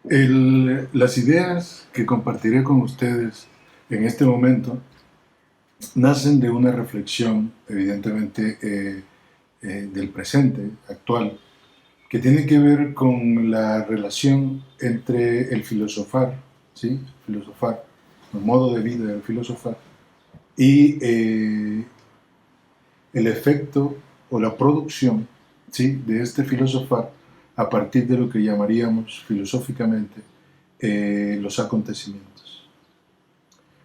Las ideas que compartiré con ustedes en este momento nacen de una reflexión, evidentemente, del presente, actual, que tiene que ver con la relación entre el filosofar, ¿sí? Filosofar, el modo de vida del filosofar, y el efecto o la producción, ¿sí? De este filosofar a partir de lo que llamaríamos filosóficamente los acontecimientos.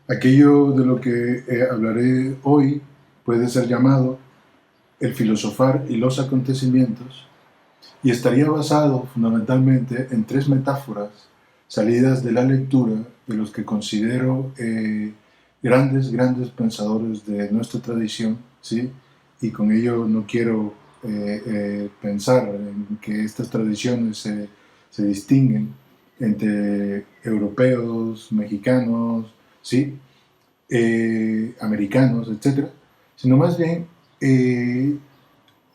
Aquello de lo que hablaré hoy puede ser llamado el filosofar y los acontecimientos, y estaría basado fundamentalmente en tres metáforas salidas de la lectura de los que considero grandes pensadores de nuestra tradición, ¿sí? Y con ello no quiero pensar en que estas tradiciones se distinguen entre europeos, mexicanos, ¿sí? Americanos, etc., sino más bien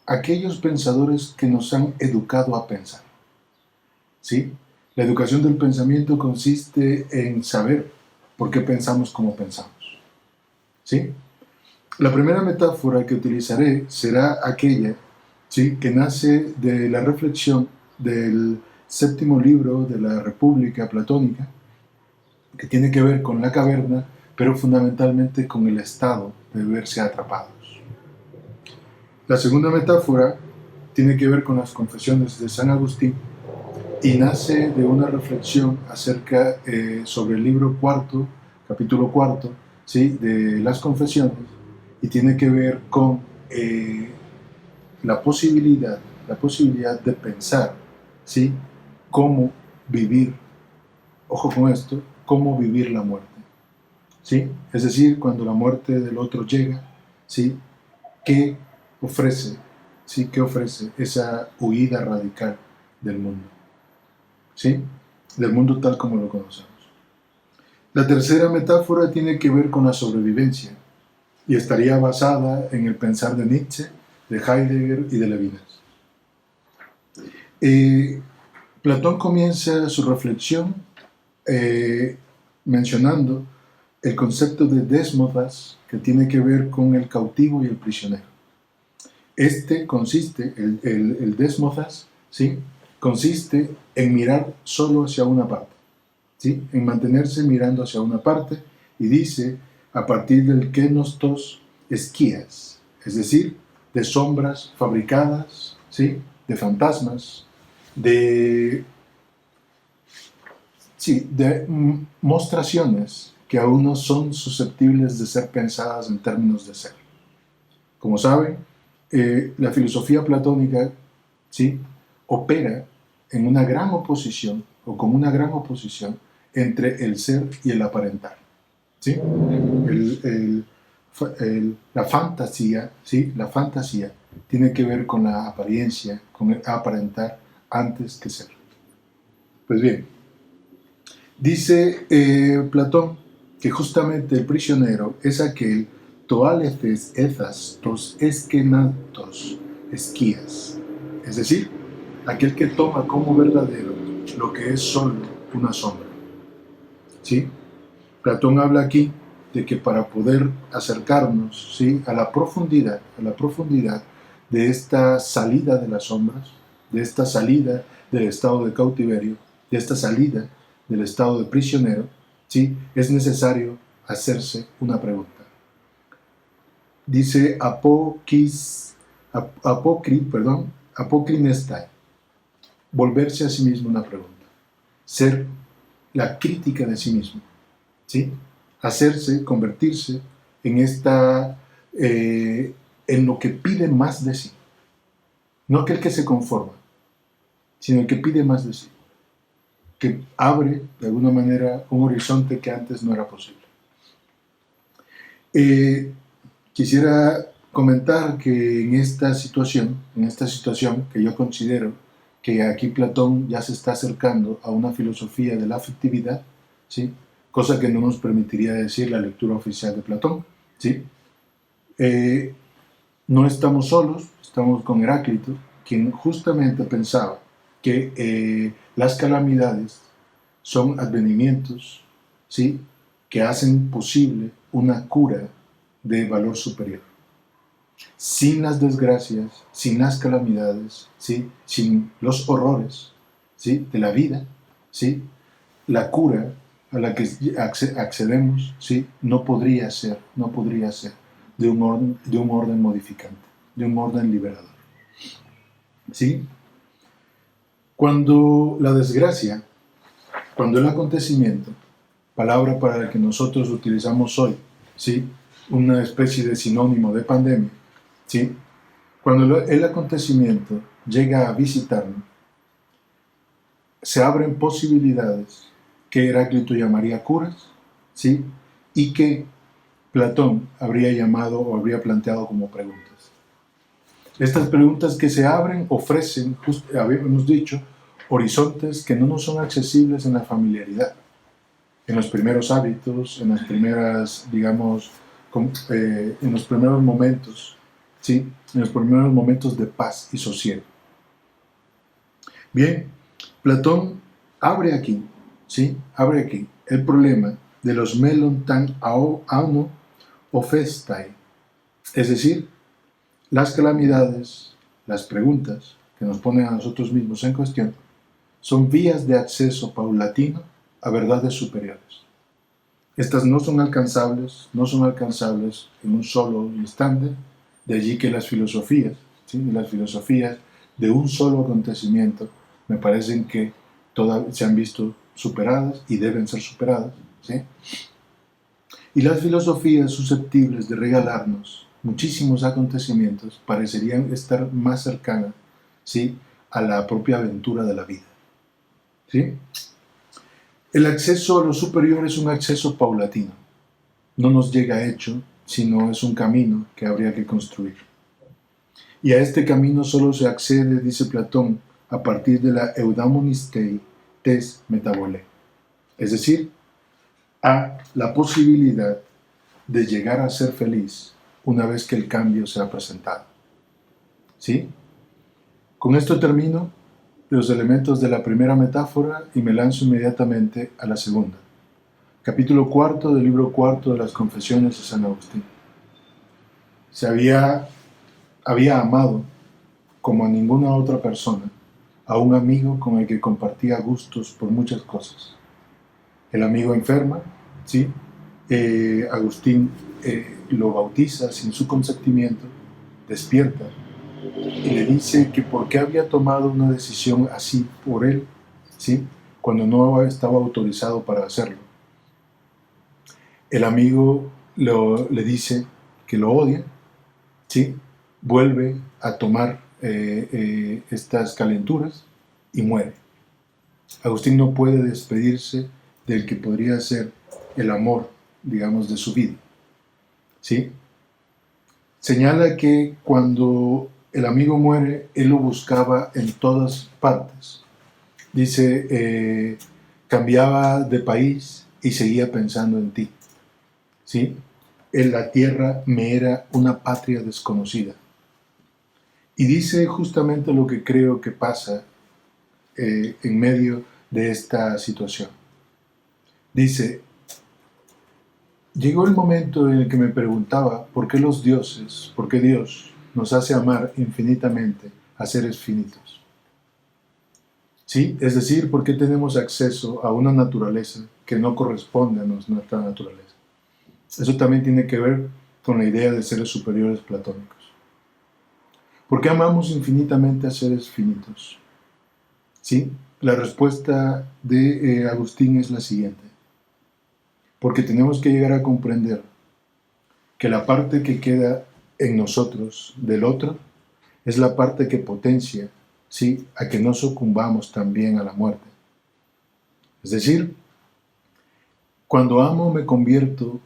aquellos pensadores que nos han educado a pensar, ¿sí? La educación del pensamiento consiste en saber por qué pensamos como pensamos, ¿sí? La primera metáfora que utilizaré será aquella, ¿sí?, que nace de la reflexión del séptimo libro de la República Platónica, que tiene que ver con la caverna, pero fundamentalmente con el estado de verse atrapados. La segunda metáfora tiene que ver con las confesiones de San Agustín y nace de una reflexión acerca sobre el libro cuarto, capítulo cuarto, ¿sí?, de las confesiones, y tiene que ver con la posibilidad de pensar, ¿sí?, cómo vivir, ojo con esto, cómo vivir la muerte, ¿sí? Es decir, cuando la muerte del otro llega, ¿sí?, ¿qué ofrece? ¿Sí? ¿Qué ofrece esa huida radical del mundo? ¿Sí? Del mundo tal como lo conocemos. La tercera metáfora tiene que ver con la sobrevivencia y estaría basada en el pensar de Nietzsche, de Heidegger y de Levinas. Platón comienza su reflexión mencionando el concepto de désmodas, que tiene que ver con el cautivo y el prisionero. Este consiste, el désmodas, ¿sí?, consiste en mirar solo hacia una parte, ¿sí?, en mantenerse mirando hacia una parte, y dice, a partir del kenostos esquías, es decir, de sombras fabricadas, ¿sí?, de fantasmas, de mostraciones que aún no son susceptibles de ser pensadas en términos de ser. Como saben, la filosofía platónica, ¿sí?, opera en una gran oposición, o como una gran oposición, entre el ser y el aparentar, ¿sí? La fantasía, ¿sí?, la fantasía tiene que ver con la apariencia, con el aparentar antes que ser. Pues bien, dice Platón que justamente el prisionero es aquel toaletes ethas tos eskenatos esquías, es decir, aquel que toma como verdadero lo que es solo una sombra, ¿sí? Platón habla aquí de que para poder acercarnos, ¿sí?, a la profundidad de esta salida de las sombras, de esta salida del estado de cautiverio, de esta salida del estado de prisionero, ¿sí?, es necesario hacerse una pregunta. Dice Apokrinestai, volverse a sí mismo una pregunta, ser la crítica de sí mismo, ¿sí?, hacerse, convertirse en en lo que pide más de sí, no aquel que se conforma, sino el que pide más de sí, que abre de alguna manera un horizonte que antes no era posible. Quisiera comentar que en esta situación que yo considero que aquí Platón ya se está acercando a una filosofía de la afectividad, ¿sí?, cosa que no nos permitiría decir la lectura oficial de Platón, ¿sí? No estamos solos, estamos con Heráclito, quien justamente pensaba que las calamidades, son advenimientos, ¿sí?, que hacen posible una cura de valor superior. Sin las desgracias, sin las calamidades, ¿sí?, sin los horrores, ¿sí?, de la vida, ¿sí?, la cura a la que accedemos, ¿sí?, no podría ser de un orden modificante, de un orden liberador. ¿Sí? Cuando la desgracia, cuando el acontecimiento, palabra para la que nosotros utilizamos hoy, ¿sí?, una especie de sinónimo de pandemia, ¿sí?, cuando el acontecimiento llega a visitarnos, se abren posibilidades que Heráclito llamaría curas, ¿sí?, y que Platón habría llamado o habría planteado como preguntas. Estas preguntas que se abren ofrecen, habíamos dicho, horizontes que no nos son accesibles en la familiaridad, en los primeros hábitos, en las primeras, digamos, en los primeros momentos, ¿sí?, en los primeros momentos de paz y sosiego. Bien, Platón abre aquí, ¿sí?, abre aquí el problema de los melon tan amo o festai, es decir, las calamidades, las preguntas que nos ponen a nosotros mismos en cuestión, son vías de acceso paulatino a verdades superiores. Estas no son alcanzables en un solo instante, de allí que las filosofías, ¿sí?, las filosofías de un solo acontecimiento me parecen que se han visto superadas y deben ser superadas, ¿sí? Y las filosofías susceptibles de regalarnos muchísimos acontecimientos parecerían estar más cercanas, ¿sí?, a la propia aventura de la vida, ¿sí? El acceso a lo superior es un acceso paulatino. No nos llega hecho, sino es un camino que habría que construir. Y a este camino solo se accede, dice Platón, a partir de la eudamonistei tes metabole, es decir, a la posibilidad de llegar a ser feliz una vez que el cambio se ha presentado. ¿Sí? Con esto termino los elementos de la primera metáfora y me lanzo inmediatamente a la segunda. Capítulo 4 del libro 4 de las Confesiones de San Agustín. Había amado, como a ninguna otra persona, a un amigo con el que compartía gustos por muchas cosas. El amigo enferma, ¿sí? Agustín lo bautiza sin su consentimiento, despierta y le dice que por qué había tomado una decisión así por él, ¿sí?, cuando no estaba autorizado para hacerlo. El amigo le dice que lo odia, ¿sí?, vuelve a tomar estas calenturas y muere. Agustín no puede despedirse del que podría ser el amor, digamos, de su vida, ¿sí? Señala que cuando el amigo muere, él lo buscaba en todas partes. Dice, cambiaba de país y seguía pensando en ti, ¿sí? En la tierra me era una patria desconocida. Y dice justamente lo que creo que pasa en medio de esta situación. Dice, llegó el momento en el que me preguntaba por qué Dios nos hace amar infinitamente a seres finitos. ¿Sí? Es decir, por qué tenemos acceso a una naturaleza que no corresponde a nuestra naturaleza. Eso también tiene que ver con la idea de seres superiores platónicos. ¿Por qué amamos infinitamente a seres finitos? ¿Sí? La respuesta de Agustín es la siguiente. Porque tenemos que llegar a comprender que la parte que queda en nosotros del otro es la parte que potencia, ¿sí?, a que no sucumbamos también a la muerte. Es decir, cuando amo me convierto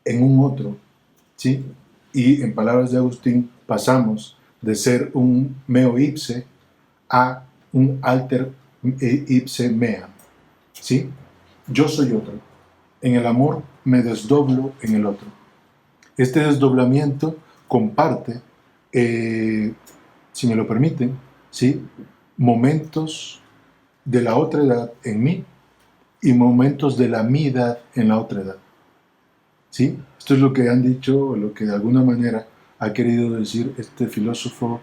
en un otro, ¿sí? Y en palabras de Agustín pasamos de ser un meo ipse a un alter ipse meam, ¿sí? Yo soy otro. En el amor me desdoblo en el otro. Este desdoblamiento comparte, si me lo permiten, ¿sí?, momentos de la otra edad en mí y momentos de la mi edad en la otra edad. ¿Sí? Esto es lo que han dicho, o lo que de alguna manera ha querido decir este filósofo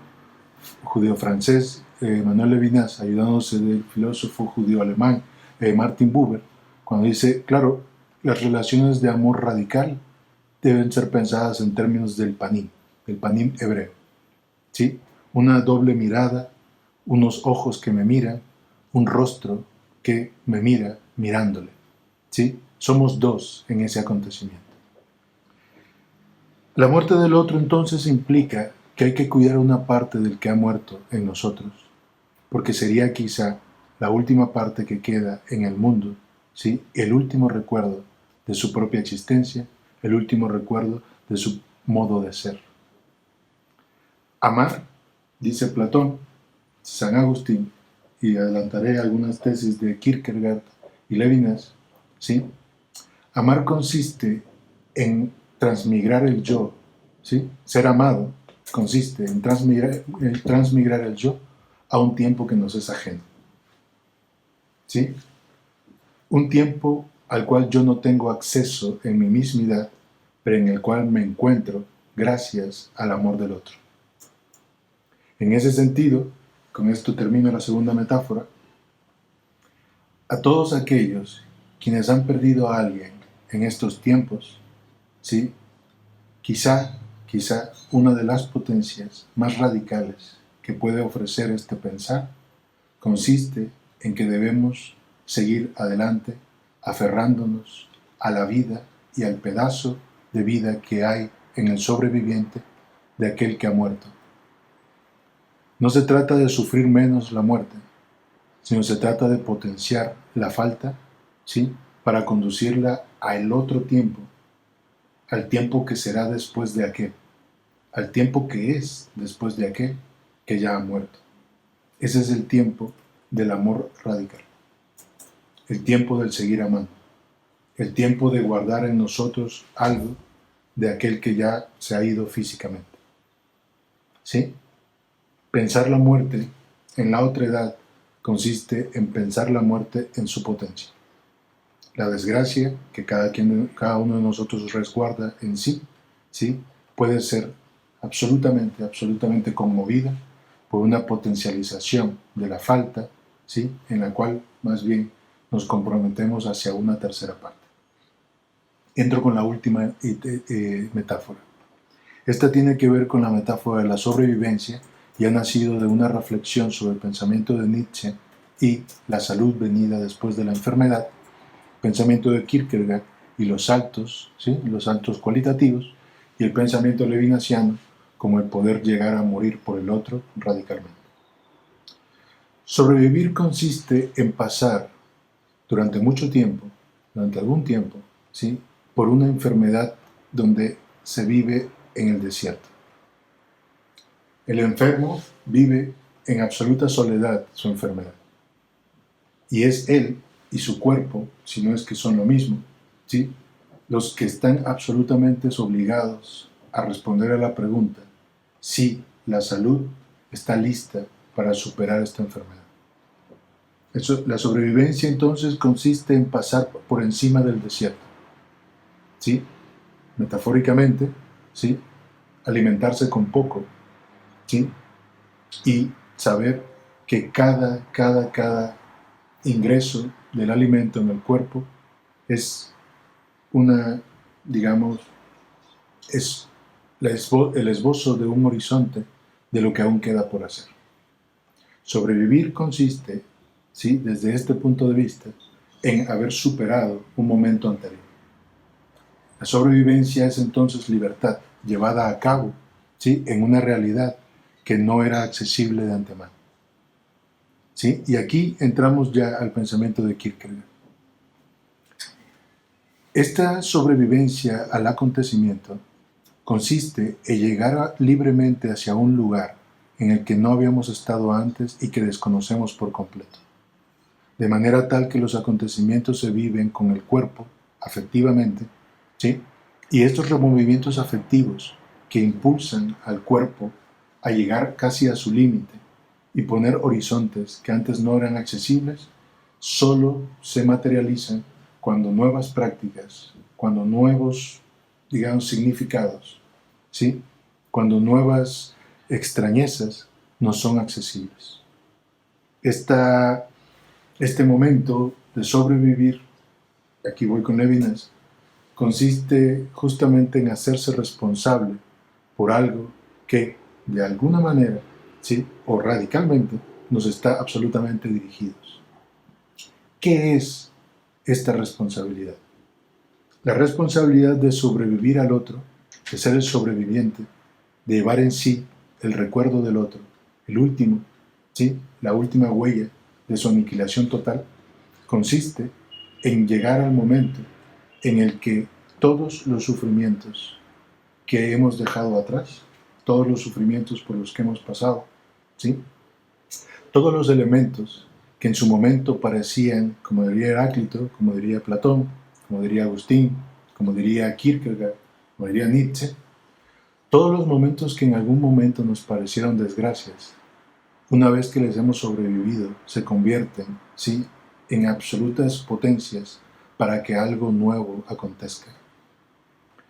judío-francés, Manuel Levinas, ayudándose del filósofo judío-alemán, Martin Buber, cuando dice, claro, las relaciones de amor radical deben ser pensadas en términos del panim hebreo. ¿Sí? Una doble mirada, unos ojos que me miran, un rostro que me mira mirándole. ¿Sí? Somos dos en ese acontecimiento. La muerte del otro entonces implica que hay que cuidar una parte del que ha muerto en nosotros, porque sería quizá la última parte que queda en el mundo, ¿sí? El último recuerdo de su propia existencia, el último recuerdo de su modo de ser. Amar, dice Platón, San Agustín, y adelantaré algunas tesis de Kierkegaard y Levinas, ¿sí? Amar consiste en transmigrar el yo, ¿sí? Ser amado consiste en transmigrar el yo a un tiempo que nos es ajeno, ¿sí? Un tiempo al cual yo no tengo acceso en mi mismidad, pero en el cual me encuentro gracias al amor del otro. En ese sentido, con esto termino la segunda metáfora, a todos aquellos quienes han perdido a alguien en estos tiempos, ¿sí? Quizá una de las potencias más radicales que puede ofrecer este pensar consiste en que debemos seguir adelante aferrándonos a la vida y al pedazo de vida que hay en el sobreviviente de aquel que ha muerto. No se trata de sufrir menos la muerte, sino se trata de potenciar la falta, ¿sí? Para conducirla al otro tiempo, al tiempo que será después de aquel, al tiempo que es después de aquel que ya ha muerto. Ese es el tiempo del amor radical, el tiempo del seguir amando, el tiempo de guardar en nosotros algo de aquel que ya se ha ido físicamente. ¿Sí? Pensar la muerte en la otra edad consiste en pensar la muerte en su potencia. La desgracia que cada uno de nosotros resguarda en sí, ¿sí? Puede ser absolutamente conmovida por una potencialización de la falta, ¿sí? En la cual más bien nos comprometemos hacia una tercera parte. Entro con la última metáfora. Esta tiene que ver con la metáfora de la sobrevivencia y ha nacido de una reflexión sobre el pensamiento de Nietzsche y la salud venida después de la enfermedad, pensamiento de Kierkegaard y los saltos, ¿sí? Los saltos cualitativos, y el pensamiento levinasiano como el poder llegar a morir por el otro radicalmente. Sobrevivir consiste en pasar durante algún tiempo, ¿sí? Por una enfermedad donde se vive en el desierto. El enfermo vive en absoluta soledad su enfermedad. Y es él y su cuerpo, si no es que son lo mismo, ¿sí? Los que están absolutamente obligados a responder a la pregunta si la salud está lista para superar esta enfermedad. La sobrevivencia entonces consiste en pasar por encima del desierto, ¿sí? Metafóricamente, ¿sí? Alimentarse con poco, ¿sí? Y saber que cada ingreso del alimento en el cuerpo es es el esbozo de un horizonte de lo que aún queda por hacer. Sobrevivir consiste, ¿sí? Desde este punto de vista, en haber superado un momento anterior. La sobrevivencia es entonces libertad llevada a cabo, ¿sí? En una realidad que no era accesible de antemano. ¿Sí? Y aquí entramos ya al pensamiento de Kierkegaard. Esta sobrevivencia al acontecimiento consiste en llegar libremente hacia un lugar en el que no habíamos estado antes y que desconocemos por completo. De manera tal que los acontecimientos se viven con el cuerpo, afectivamente, ¿sí? Y estos removimientos afectivos que impulsan al cuerpo a llegar casi a su límite y poner horizontes que antes no eran accesibles, solo se materializan cuando nuevas prácticas, cuando nuevos, digamos, significados, ¿sí? Cuando nuevas extrañezas nos son accesibles. Este momento de sobrevivir, aquí voy con Levinas, consiste justamente en hacerse responsable por algo que, de alguna manera, ¿sí? O radicalmente, nos está absolutamente dirigidos. ¿Qué es esta responsabilidad? La responsabilidad de sobrevivir al otro, de ser el sobreviviente, de llevar en sí el recuerdo del otro, el último, ¿sí? La última huella de su aniquilación total, consiste en llegar al momento en el que todos los sufrimientos que hemos dejado atrás, todos los sufrimientos por los que hemos pasado, ¿sí? Todos los elementos que en su momento parecían, como diría Heráclito, como diría Platón, como diría Agustín, como diría Kierkegaard, como diría Nietzsche, todos los momentos que en algún momento nos parecieron desgracias, una vez que les hemos sobrevivido, se convierten, ¿sí?, en absolutas potencias para que algo nuevo acontezca.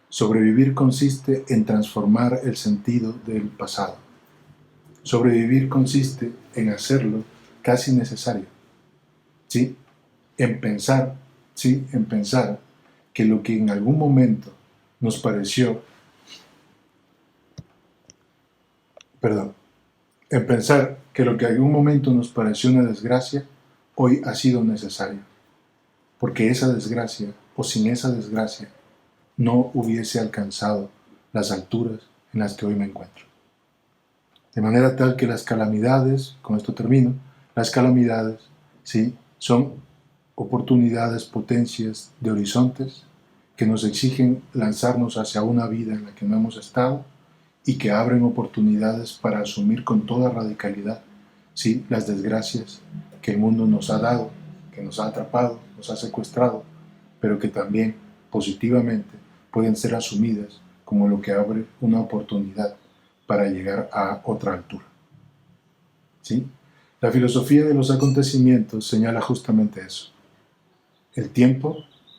Sobrevivir consiste en transformar el sentido del pasado. Sobrevivir consiste en hacerlo casi necesario, ¿sí? En pensar, ¿sí? En pensar que lo que en algún momento nos pareció, en pensar que lo que en algún momento nos pareció una desgracia, hoy ha sido necesario. Porque esa desgracia, o sin esa desgracia, no hubiese alcanzado las alturas en las que hoy me encuentro. De manera tal que las calamidades, con esto termino, las calamidades, ¿sí?, son oportunidades, potencias de horizontes que nos exigen lanzarnos hacia una vida en la que no hemos estado y que abren oportunidades para asumir con toda radicalidad, ¿sí?, las desgracias que el mundo nos ha dado, que nos ha atrapado, nos ha secuestrado, pero que también positivamente pueden ser asumidas como lo que abre una oportunidad para llegar a otra altura. ¿Sí? La filosofía de los acontecimientos señala justamente eso. El tiempo,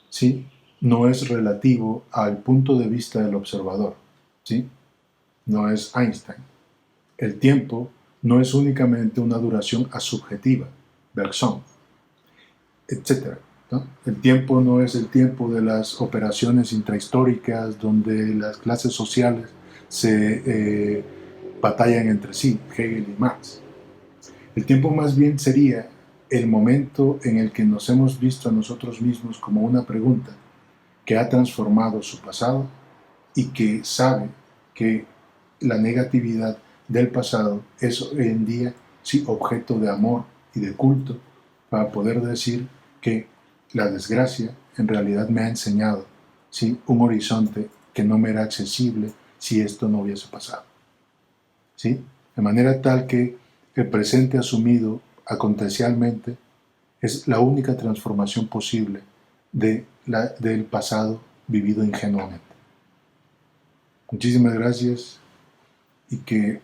¿sí?, no es relativo al punto de vista del observador, ¿sí? No es Einstein. El tiempo no es únicamente una duración asubjetiva, Bergson, etc., ¿no? El tiempo no es el tiempo de las operaciones intrahistóricas donde las clases sociales se batallan entre sí, Hegel y Marx. El tiempo más bien sería el momento en el que nos hemos visto a nosotros mismos como una pregunta que ha transformado su pasado y que sabe que la negatividad del pasado es hoy en día sí objeto de amor y de culto para poder decir que la desgracia en realidad me ha enseñado, ¿sí?, un horizonte que no me era accesible si esto no hubiese pasado, ¿sí? De manera tal que el presente asumido acontecialmente es la única transformación posible del pasado vivido ingenuamente. Muchísimas gracias y que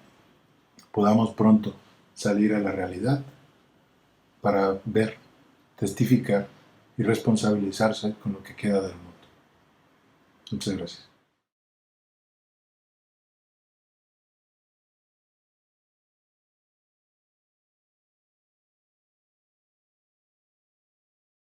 podamos pronto salir a la realidad para ver, testificar y responsabilizarse con lo que queda del mundo. Muchas gracias.